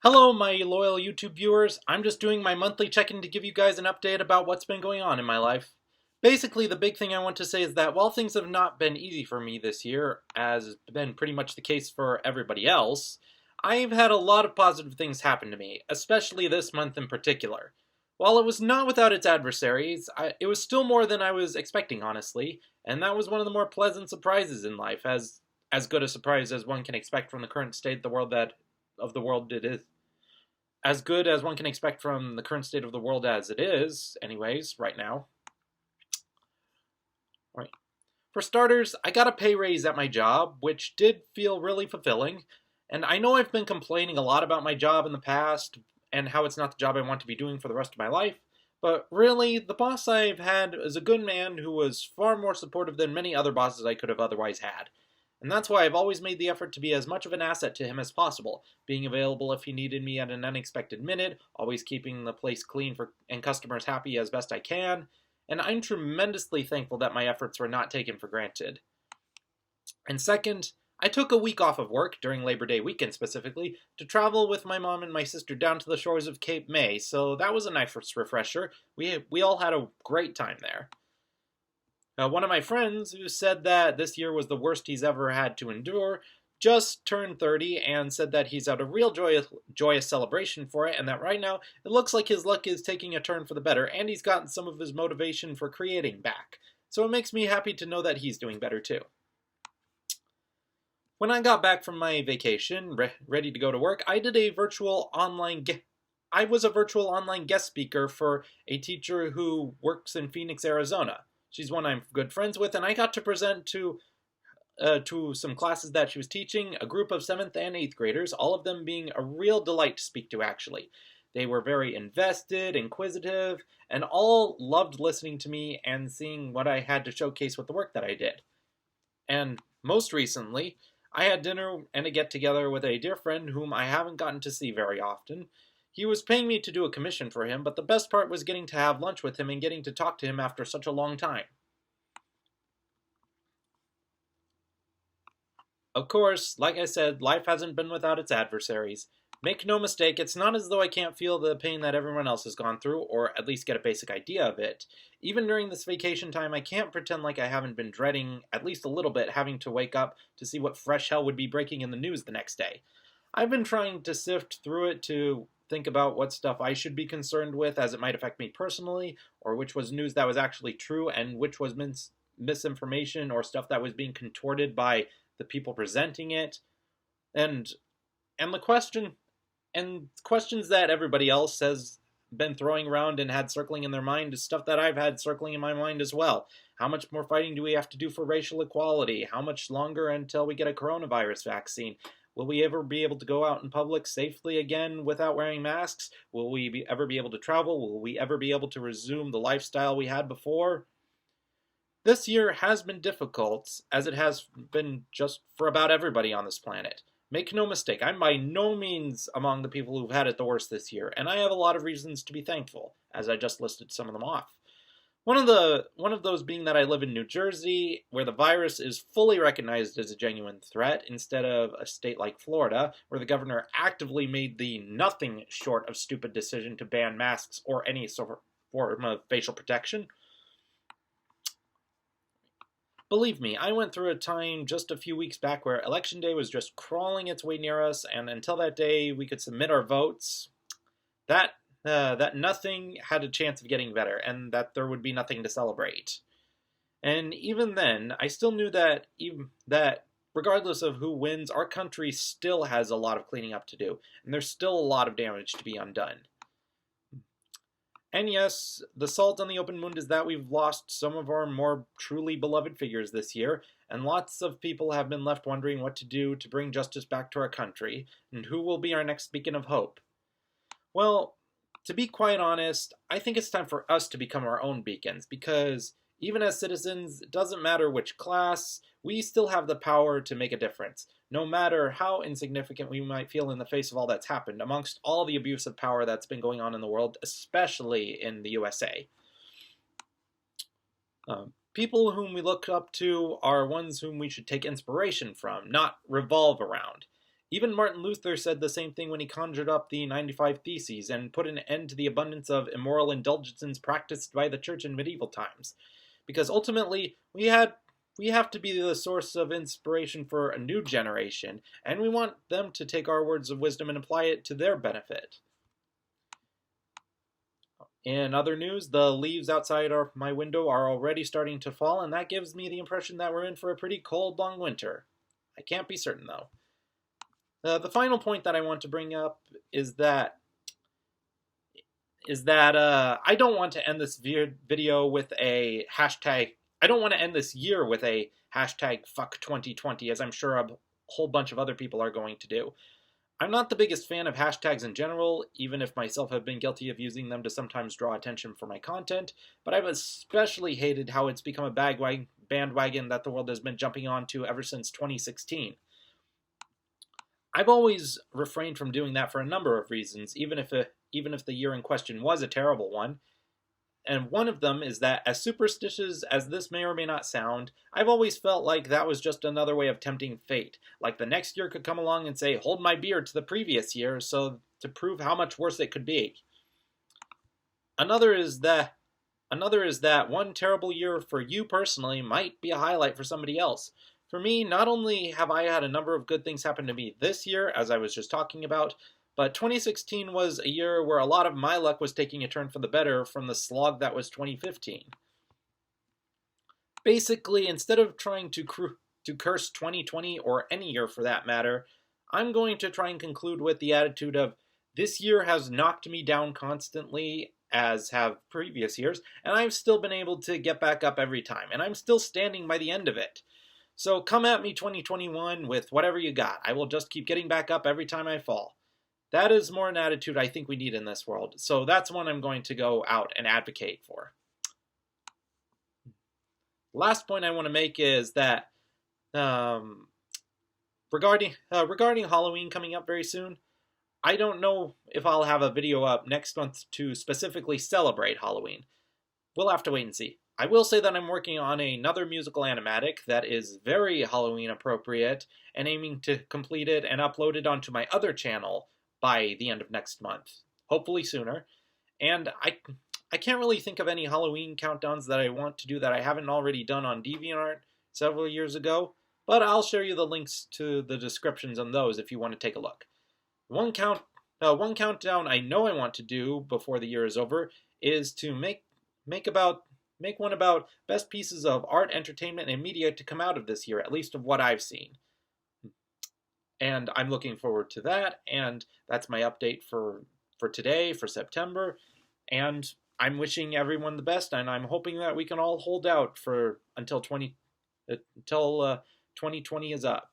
Hello, my loyal YouTube viewers. I'm just doing my monthly check-in to give you guys an update about what's been going on in my life. Basically, the big thing I want to say is that while things have not been easy for me this year, as has been pretty much the case for everybody else, I've had a lot of positive things happen to me, especially this month in particular. While it was not without its adversaries, it was still more than I was expecting, honestly, and that was one of the more pleasant surprises in life, as good a surprise as one can expect from the current state of the world it is. As good as one can expect from the current state of the world as it is, anyways, right now. Right. For starters, I got a pay raise at my job, which did feel really fulfilling. And I know I've been complaining a lot about my job in the past and how it's not the job I want to be doing for the rest of my life. But really, the boss I've had is a good man who was far more supportive than many other bosses I could have otherwise had. And that's why I've always made the effort to be as much of an asset to him as possible, being available if he needed me at an unexpected minute, always keeping the place clean and customers happy as best I can, and I'm tremendously thankful that my efforts were not taken for granted. And second, I took a week off of work, during Labor Day weekend specifically, to travel with my mom and my sister down to the shores of Cape May, so that was a nice refresher. We all had a great time there. One of my friends, who said that this year was the worst he's ever had to endure, just turned 30 and said that he's at a real joyous celebration for it, and that right now it looks like his luck is taking a turn for the better, and he's gotten some of his motivation for creating back. So it makes me happy to know that he's doing better too. When I got back from my vacation, ready to go to work, I was a virtual online guest speaker for a teacher who works in Phoenix, Arizona. She's one I'm good friends with, and I got to present to some classes that she was teaching, a group of 7th and 8th graders, all of them being a real delight to speak to, actually. They were very invested, inquisitive, and all loved listening to me and seeing what I had to showcase with the work that I did. And most recently, I had dinner and a get-together with a dear friend whom I haven't gotten to see very often. He was paying me to do a commission for him, but the best part was getting to have lunch with him and getting to talk to him after such a long time. Of course, like I said, life hasn't been without its adversaries. Make no mistake, it's not as though I can't feel the pain that everyone else has gone through, or at least get a basic idea of it. Even during this vacation time, I can't pretend like I haven't been dreading, at least a little bit, having to wake up to see what fresh hell would be breaking in the news the next day. I've been trying to sift through it to think about what stuff I should be concerned with as it might affect me personally, or which was news that was actually true and which was misinformation or stuff that was being contorted by the people presenting it, and the questions that everybody else has been throwing around and had circling in their mind is stuff that I've had circling in my mind as well. How much more fighting do we have to do for racial equality? How much longer until we get a coronavirus vaccine? Will we ever be able to go out in public safely again without wearing masks? Will we ever be able to travel? Will we ever be able to resume the lifestyle we had before? This year has been difficult, as it has been just for about everybody on this planet. Make no mistake, I'm by no means among the people who've had it the worst this year, and I have a lot of reasons to be thankful, as I just listed some of them off. One of those being that I live in New Jersey, where the virus is fully recognized as a genuine threat, instead of a state like Florida, where the governor actively made the nothing short of stupid decision to ban masks or any sort of form of facial protection. Believe me, I went through a time just a few weeks back where Election Day was just crawling its way near us, and until that day we could submit our votes, that nothing had a chance of getting better, and that there would be nothing to celebrate. And even then, I still knew that regardless of who wins, our country still has a lot of cleaning up to do, and there's still a lot of damage to be undone. And yes, the salt on the open wound is that we've lost some of our more truly beloved figures this year, and lots of people have been left wondering what to do to bring justice back to our country, and who will be our next beacon of hope. Well, to be quite honest, I think it's time for us to become our own beacons, because even as citizens, it doesn't matter which class, we still have the power to make a difference, no matter how insignificant we might feel in the face of all that's happened, amongst all the abuse of power that's been going on in the world, especially in the USA. People whom we look up to are ones whom we should take inspiration from, not revolve around. Even Martin Luther said the same thing when he conjured up the 95 Theses and put an end to the abundance of immoral indulgences practiced by the church in medieval times. Because ultimately, we have to be the source of inspiration for a new generation, and we want them to take our words of wisdom and apply it to their benefit. In other news, the leaves outside my window are already starting to fall, and that gives me the impression that we're in for a pretty cold, long winter. I can't be certain, though. The final point that I want to bring up is that I don't want to end this video with a hashtag. I don't want to end this year with a hashtag fuck 2020, as I'm sure a whole bunch of other people are going to do. I'm not the biggest fan of hashtags in general, even if myself have been guilty of using them to sometimes draw attention for my content, but I've especially hated how it's become a bandwagon that the world has been jumping onto ever since 2016. I've always refrained from doing that for a number of reasons, even if the year in question was a terrible one. And one of them is that, as superstitious as this may or may not sound, I've always felt like that was just another way of tempting fate. Like the next year could come along and say, hold my beer to the previous year, so to prove how much worse it could be. Another is that one terrible year for you personally might be a highlight for somebody else. For me, not only have I had a number of good things happen to me this year, as I was just talking about, but 2016 was a year where a lot of my luck was taking a turn for the better from the slog that was 2015. Basically, instead of trying to curse 2020, or any year for that matter, I'm going to try and conclude with the attitude of, this year has knocked me down constantly, as have previous years, and I've still been able to get back up every time, and I'm still standing by the end of it. So come at me 2021 with whatever you got. I will just keep getting back up every time I fall. That is more an attitude I think we need in this world. So that's one I'm going to go out and advocate for. Last point I want to make is that regarding Halloween coming up very soon, I don't know if I'll have a video up next month to specifically celebrate Halloween. We'll have to wait and see. I will say that I'm working on another musical animatic that is very Halloween appropriate and aiming to complete it and upload it onto my other channel by the end of next month, hopefully sooner. And I can't really think of any Halloween countdowns that I want to do that I haven't already done on DeviantArt several years ago, but I'll share you the links to the descriptions on those if you want to take a look. One countdown I know I want to do before the year is over is to make one about best pieces of art, entertainment, and media to come out of this year, at least of what I've seen. And I'm looking forward to that, and that's my update for today, for September. And I'm wishing everyone the best, and I'm hoping that we can all hold out until 2020 is up.